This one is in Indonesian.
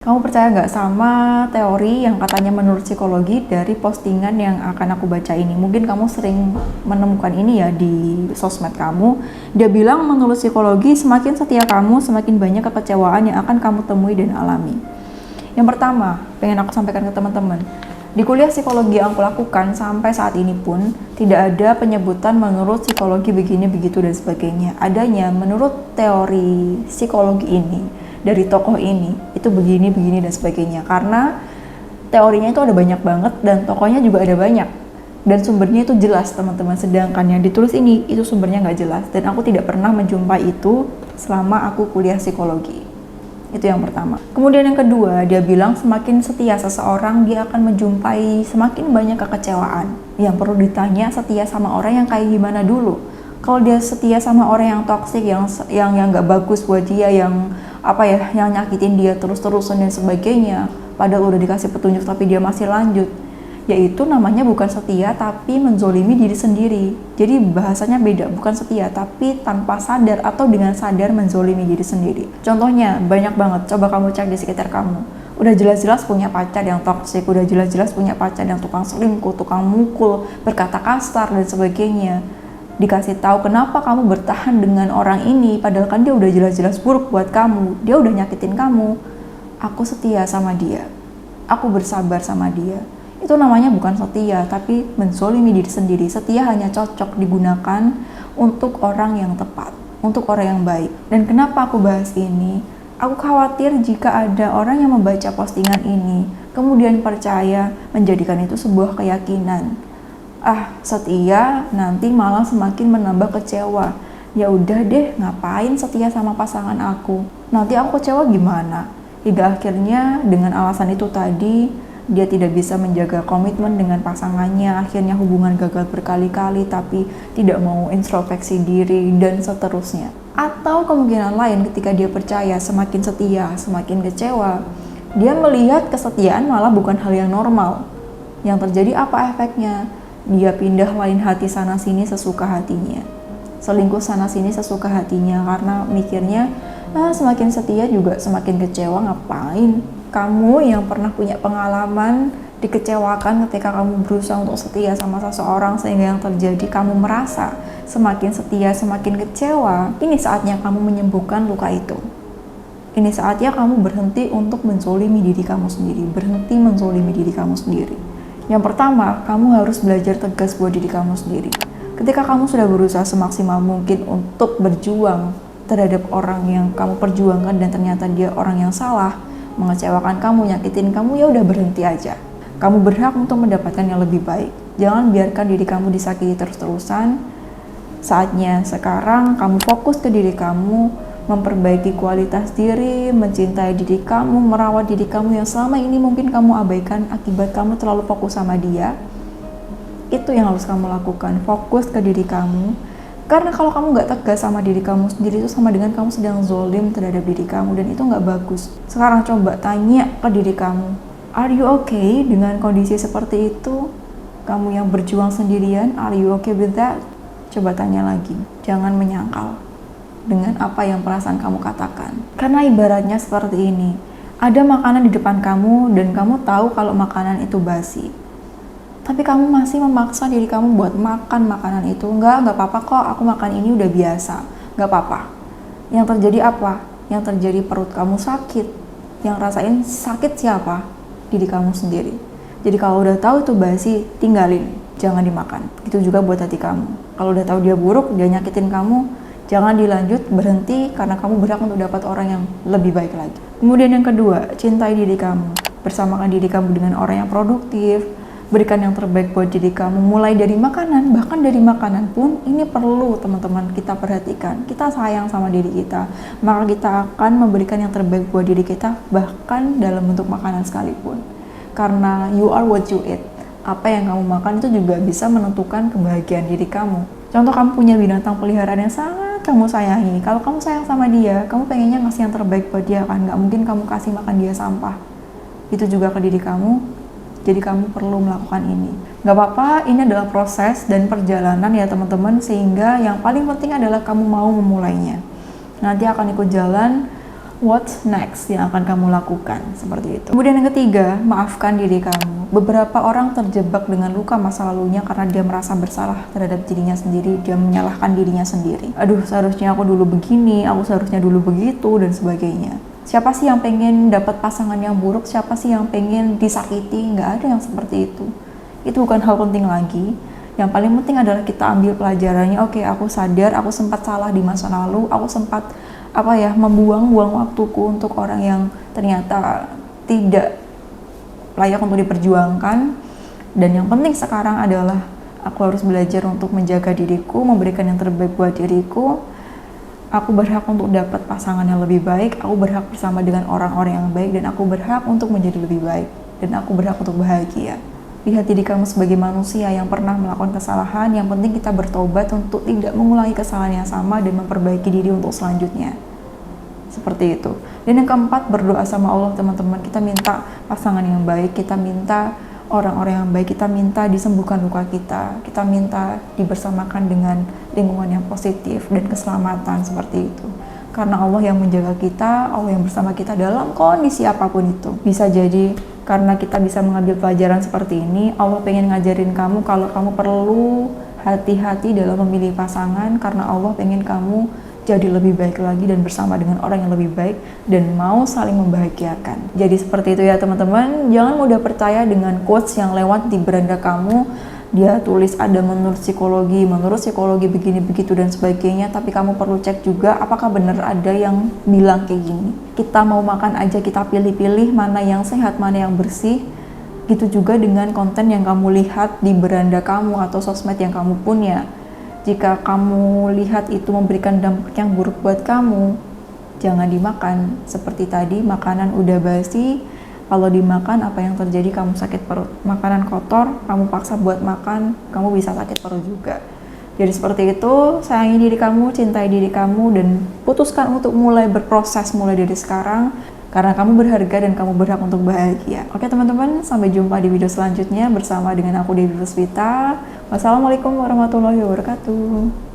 Kamu percaya nggak sama teori yang katanya menurut psikologi dari postingan yang akan aku baca ini? Mungkin kamu sering menemukan ini ya di sosmed kamu. Dia bilang menurut psikologi semakin setia kamu, semakin banyak kekecewaan yang akan kamu temui dan alami. Yang pertama, pengen aku sampaikan ke teman-teman. Di kuliah psikologi yang aku lakukan sampai saat ini pun tidak ada penyebutan menurut psikologi begini, begitu, dan sebagainya. Adanya menurut teori psikologi ini dari tokoh ini itu begini, begini, dan sebagainya, karena teorinya itu ada banyak banget dan tokohnya juga ada banyak dan sumbernya itu jelas teman-teman, sedangkan yang ditulis ini itu sumbernya nggak jelas dan aku tidak pernah menjumpai itu selama aku kuliah psikologi. Itu yang pertama. Kemudian yang kedua, dia bilang semakin setia seseorang dia akan menjumpai semakin banyak kekecewaan. Yang perlu ditanya, setia sama orang yang kayak gimana dulu? Kalau dia setia sama orang yang toksik, yang nggak bagus buat dia, yang nyakitin dia terus-terusan dan sebagainya, padahal udah dikasih petunjuk tapi dia masih lanjut, yaitu namanya bukan setia tapi menzolimi diri sendiri. Jadi bahasanya beda, bukan setia tapi tanpa sadar atau dengan sadar menzolimi diri sendiri. Contohnya banyak banget, coba kamu cek di sekitar kamu. Udah jelas-jelas punya pacar yang toksik, udah jelas-jelas punya pacar yang tukang selingkuh, tukang mukul, berkata kasar dan sebagainya. Dikasih tahu kenapa kamu bertahan dengan orang ini, padahal kan dia udah jelas-jelas buruk buat kamu, dia udah nyakitin kamu. Aku setia sama dia, aku bersabar sama dia. Itu namanya bukan setia, tapi menzolimi diri sendiri. Setia hanya cocok digunakan untuk orang yang tepat, untuk orang yang baik. Dan kenapa aku bahas ini? Aku khawatir jika ada orang yang membaca postingan ini, kemudian percaya, menjadikan itu sebuah keyakinan. Setia nanti malah semakin menambah kecewa. Ya udah deh, ngapain setia sama pasangan aku? Nanti aku kecewa gimana? Hingga akhirnya dengan alasan itu tadi, dia tidak bisa menjaga komitmen dengan pasangannya, akhirnya hubungan gagal berkali-kali tapi tidak mau introspeksi diri dan seterusnya. Atau kemungkinan lain ketika dia percaya semakin setia, semakin kecewa, dia melihat kesetiaan malah bukan hal yang normal. Yang terjadi apa efeknya? Dia pindah lain hati sana sini sesuka hatinya, selingkuh sana sini sesuka hatinya, karena mikirnya semakin setia juga semakin kecewa. Ngapain? Kamu yang pernah punya pengalaman dikecewakan ketika kamu berusaha untuk setia sama seseorang, sehingga yang terjadi kamu merasa semakin setia semakin kecewa. Ini saatnya kamu menyembuhkan luka itu. Ini saatnya kamu berhenti untuk menzolimi diri kamu sendiri, berhenti menzolimi diri kamu sendiri. Yang pertama, kamu harus belajar tegas buat diri kamu sendiri. Ketika kamu sudah berusaha semaksimal mungkin untuk berjuang terhadap orang yang kamu perjuangkan dan ternyata dia orang yang salah, mengecewakan kamu, nyakitin kamu, ya udah berhenti aja. Kamu berhak untuk mendapatkan yang lebih baik. Jangan biarkan diri kamu disakiti terus-terusan. Saatnya sekarang kamu fokus ke diri kamu, memperbaiki kualitas diri, mencintai diri kamu, merawat diri kamu yang selama ini mungkin kamu abaikan akibat kamu terlalu fokus sama dia. Itu yang harus kamu lakukan, fokus ke diri kamu. Karena kalau kamu gak tegas sama diri kamu sendiri, itu sama dengan kamu sedang zolim terhadap diri kamu, dan itu gak bagus. Sekarang coba tanya ke diri kamu, are you okay dengan kondisi seperti itu? Kamu yang berjuang sendirian, are you okay with that? Coba tanya lagi, jangan menyangkal dengan apa yang perasaan kamu katakan. Karena ibaratnya seperti ini, ada makanan di depan kamu dan kamu tahu kalau makanan itu basi, tapi kamu masih memaksa diri kamu buat makan makanan itu. Enggak apa-apa kok, aku makan ini udah biasa, enggak apa-apa. Yang terjadi apa? Yang terjadi perut kamu sakit. Yang rasain sakit siapa? Diri kamu sendiri. Jadi kalau udah tahu itu basi, tinggalin, jangan dimakan. Itu juga buat hati kamu. Kalau udah tahu dia buruk, dia nyakitin kamu, jangan dilanjut, berhenti, karena kamu berhak untuk dapat orang yang lebih baik lagi. Kemudian yang kedua, cintai diri kamu. Bersamakan diri kamu dengan orang yang produktif, berikan yang terbaik buat diri kamu, mulai dari makanan. Bahkan dari makanan pun ini perlu teman-teman kita perhatikan. Kita sayang sama diri kita, maka kita akan memberikan yang terbaik buat diri kita, bahkan dalam bentuk makanan sekalipun. Karena you are what you eat. Apa yang kamu makan itu juga bisa menentukan kebahagiaan diri kamu. Contoh, kamu punya binatang peliharaan yang sangat kamu sayangi. Kalau kamu sayang sama dia, kamu pengennya ngasih yang terbaik buat dia kan? Gak mungkin kamu kasih makan dia sampah. Itu juga ke diri kamu. Jadi kamu perlu melakukan ini. Gak apa-apa, ini adalah proses dan perjalanan ya teman-teman, sehingga yang paling penting adalah kamu mau memulainya. Nanti akan ikut jalan, what's next yang akan kamu lakukan, seperti itu. Kemudian yang ketiga, maafkan diri kamu. Beberapa orang terjebak dengan luka masa lalunya karena dia merasa bersalah terhadap dirinya sendiri, dia menyalahkan dirinya sendiri. Aduh, seharusnya aku dulu begini, aku seharusnya dulu begitu, dan sebagainya. Siapa sih yang pengen dapat pasangan yang buruk? Siapa sih yang pengen disakiti? Nggak ada yang seperti itu. Itu bukan hal penting lagi. Yang paling penting adalah kita ambil pelajarannya. Oke, aku sadar aku sempat salah di masa lalu, aku sempat membuang-buang waktuku untuk orang yang ternyata tidak layak untuk diperjuangkan. Dan yang penting sekarang adalah aku harus belajar untuk menjaga diriku, memberikan yang terbaik buat diriku. Aku berhak untuk dapat pasangan yang lebih baik, aku berhak bersama dengan orang-orang yang baik, dan aku berhak untuk menjadi lebih baik, dan aku berhak untuk bahagia. Lihat diri kamu sebagai manusia yang pernah melakukan kesalahan. Yang penting kita bertobat untuk tidak mengulangi kesalahan yang sama dan memperbaiki diri untuk selanjutnya. Seperti itu. Dan yang keempat, berdoa sama Allah, teman-teman. Kita minta pasangan yang baik, kita minta orang-orang yang baik, kita minta disembuhkan luka kita minta dibersamakan dengan lingkungan yang positif dan keselamatan, seperti itu. Karena Allah yang menjaga kita, Allah yang bersama kita dalam kondisi apapun itu. Bisa jadi karena kita bisa mengambil pelajaran seperti ini, Allah pengen ngajarin kamu kalau kamu perlu hati-hati dalam memilih pasangan, karena Allah pengen kamu jadi lebih baik lagi dan bersama dengan orang yang lebih baik dan mau saling membahagiakan. Jadi seperti itu ya teman-teman, jangan mudah percaya dengan quotes yang lewat di beranda kamu. Dia tulis ada menurut psikologi begini begitu dan sebagainya, tapi kamu perlu cek juga apakah benar ada yang bilang kayak gini. Kita mau makan aja kita pilih-pilih mana yang sehat, mana yang bersih. Gitu juga dengan konten yang kamu lihat di beranda kamu atau sosmed yang kamu punya. Jika kamu lihat itu memberikan dampak yang buruk buat kamu, jangan dimakan. Seperti tadi, makanan udah basi, kalau dimakan apa yang terjadi? Kamu sakit perut. Makanan kotor, kamu paksa buat makan, kamu bisa sakit perut juga. Jadi seperti itu, sayangi diri kamu, cintai diri kamu, dan putuskan untuk mulai berproses mulai dari sekarang, karena kamu berharga dan kamu berhak untuk bahagia. Oke teman-teman, sampai jumpa di video selanjutnya bersama dengan aku Devi Puspita. Wassalamualaikum warahmatullahi wabarakatuh.